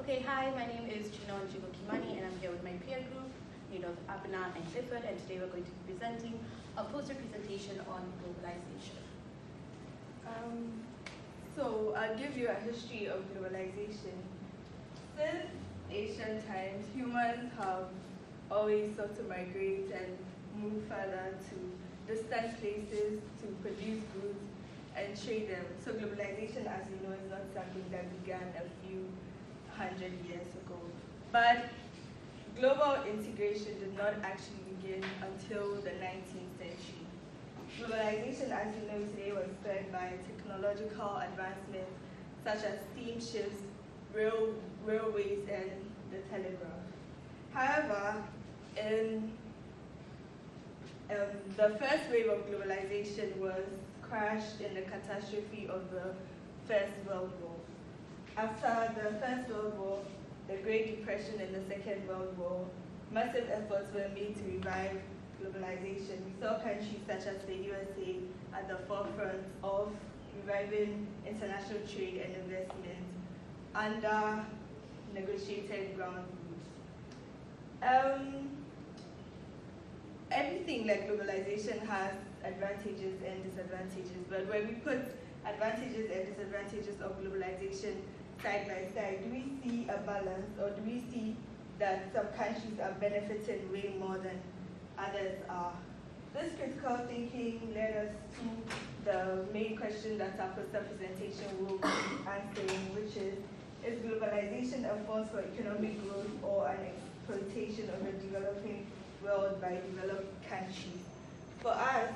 Okay, hi, my name is Chino Njigo Kimani, and I'm here with my peer group, made of Abena and Clifford, and today we're going to be presenting a poster presentation on globalization. So I'll give you a history of globalization. Since ancient times, humans have always sought to migrate and move further to distant places to produce goods and trade them. So globalization, as you know, is not something that began a few hundred years ago. But global integration did not actually begin until the 19th century. Globalization, as you know today, was spurred by technological advancements such as steamships, railways, and the telegraph. However, in the first wave of globalization was crashed in the catastrophe of the First World War. After the First World War, the Great Depression, and the Second World War, massive efforts were made to revive globalization. We saw countries such as the USA at the forefront of reviving international trade and investment under negotiated ground rules. Everything like globalization has advantages and disadvantages, but when we put advantages and disadvantages of globalization side by side, do we see a balance, or do we see that some countries are benefiting way more than others are? This critical thinking led us to the main question that our poster presentation will be answering, which is globalization a force for economic growth or an exploitation of the developing world by developed countries? For us,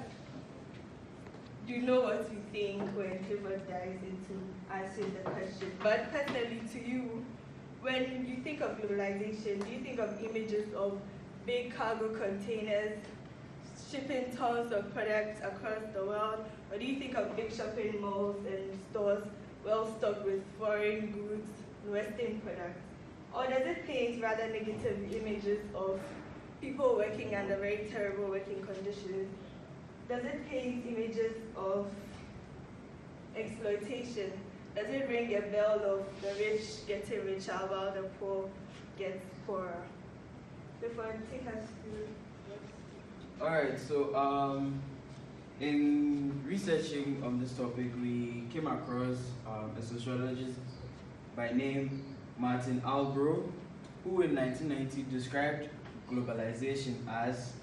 do you know what we think when Clifford dives into answering the question? But personally, to you, when you think of globalization, do you think of images of big cargo containers shipping tons of products across the world? Or do you think of big shopping malls and stores well stocked with foreign goods, Western products? Or does it paint rather negative images of people working under very terrible working conditions? Does it paint images of exploitation? Does it ring a bell of the rich getting richer while the poor gets poorer? Before I take us through. All right, so in researching on this topic, we came across a sociologist by name Martin Albro, who in 1990 described globalization as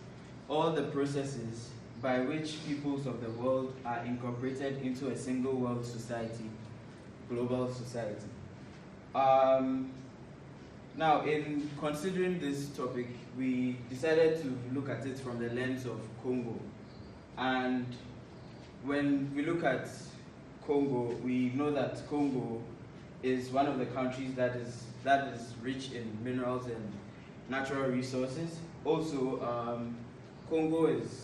all the processes by which peoples of the world are incorporated into a single world society, global society. Now, in considering this topic, we decided to look at it from the lens of Congo. And when we look at Congo, we know that Congo is one of the countries that is rich in minerals and natural resources. Also, Congo is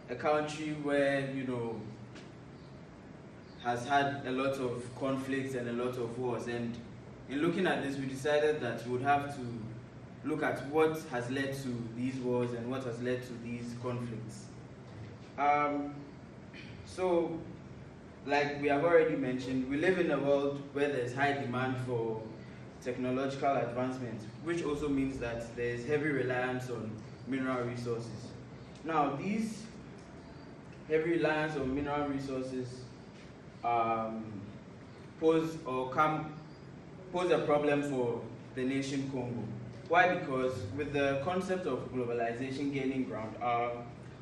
a country where, has had a lot of conflicts and a lot of wars. And in looking at this, we decided that we would have to look at what has led to these wars and what has led to these conflicts. So, like we have already mentioned, we live in a world where there's high demand for technological advancement, which also means that there's heavy reliance on mineral resources. Now, these heavy reliance on mineral resources pose a problem for the nation Congo. Why? Because with the concept of globalization gaining ground,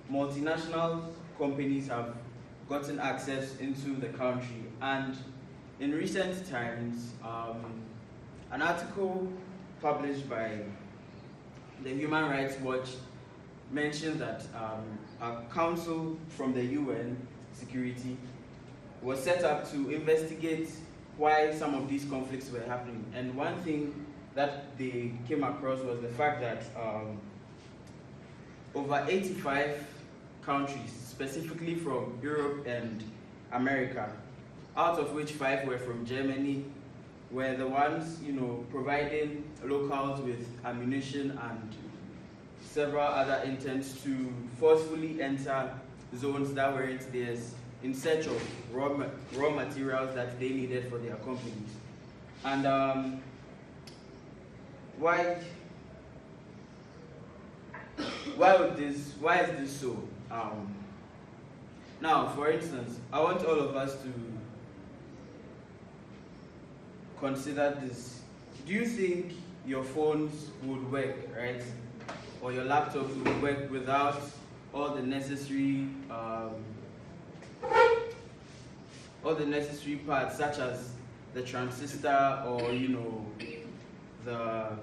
multinational companies have gotten access into the country. And in recent times, an article published by the Human Rights Watch mentioned that a council from the UN Security was set up to investigate why some of these conflicts were happening. And one thing that they came across was the fact that over 85 countries, specifically from Europe and America, out of which 5 were from Germany, were the ones, providing locals with ammunition and several other intents to forcefully enter zones that weren't theirs in search of raw materials that they needed for their companies. And why is this so? Now, for instance, I want all of us to consider this. Do you think your phones would work, right? Or your laptops would work without all the necessary parts, such as the transistor, or the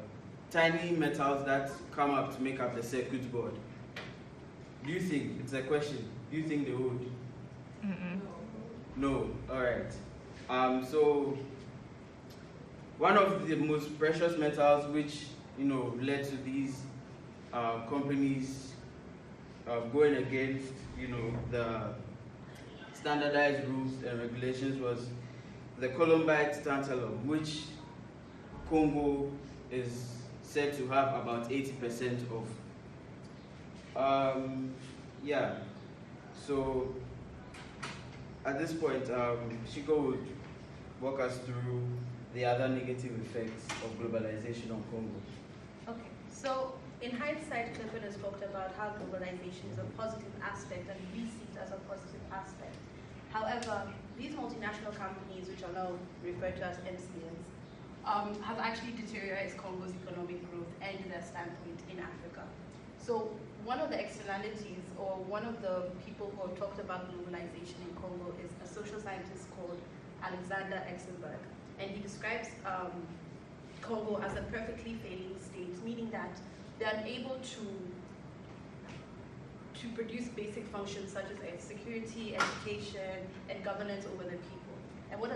tiny metals that come up to make up the circuit board? Do you think, it's a question, do you think they would? No. All right. So one of the most precious metals which led to these companies going against the standardized rules and regulations was the columbite tantalum, which Congo is said to have about 80% of. Yeah. So at this point, Shiko would walk us through the other negative effects of globalization on Congo. Okay, so in hindsight, Clifford has talked about how globalization is a positive aspect, and we see it as a positive aspect. However, these multinational companies, which are now referred to as MCNs, have actually deteriorated Congo's economic growth and their standpoint in Africa. So one of the externalities, or one of the people who have talked about globalization in Congo, is a social scientist called Alexander Exenberg. And he describes Congo as a perfectly failing state, meaning that they are unable to produce basic functions such as security, education, and governance over the people. And what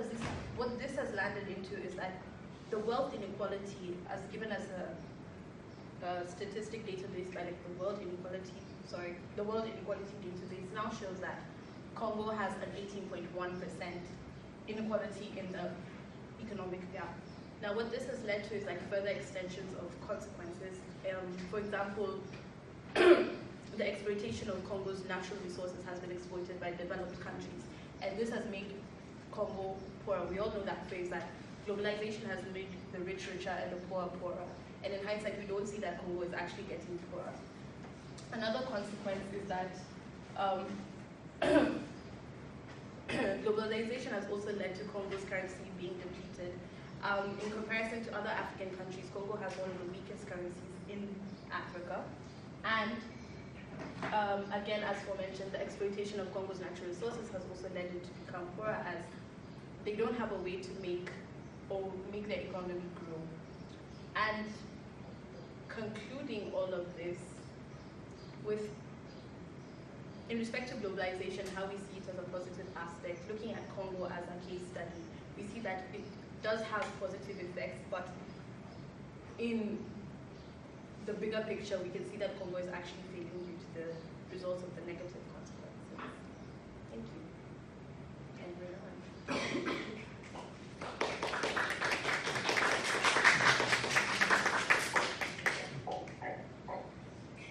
this has landed into is that the wealth inequality, as given as a statistic database by the World Inequality Database, now shows that Congo has an 18.1% inequality in the economic gap. Now, what this has led to is further extensions of consequences. For example, the exploitation of Congo's natural resources has been exploited by developed countries, and this has made Congo poorer. We all know that phrase, that globalization has made the rich richer and the poor poorer. And in hindsight, we don't see that Congo is actually getting poorer. Another consequence is that globalization has also led to Congo's currency being depleted. In comparison to other African countries, Congo has one of the weakest currencies in Africa. And again, as aforementioned, the exploitation of Congo's natural resources has also led it to become poorer, as they don't have a way to make their economy grow. And concluding all of this, in respect to globalization, how we see it as a positive aspect, looking at Congo as a case study, we see that it does have positive effects, but in the bigger picture, we can see that Congo is actually failing due to the results of the negative consequences.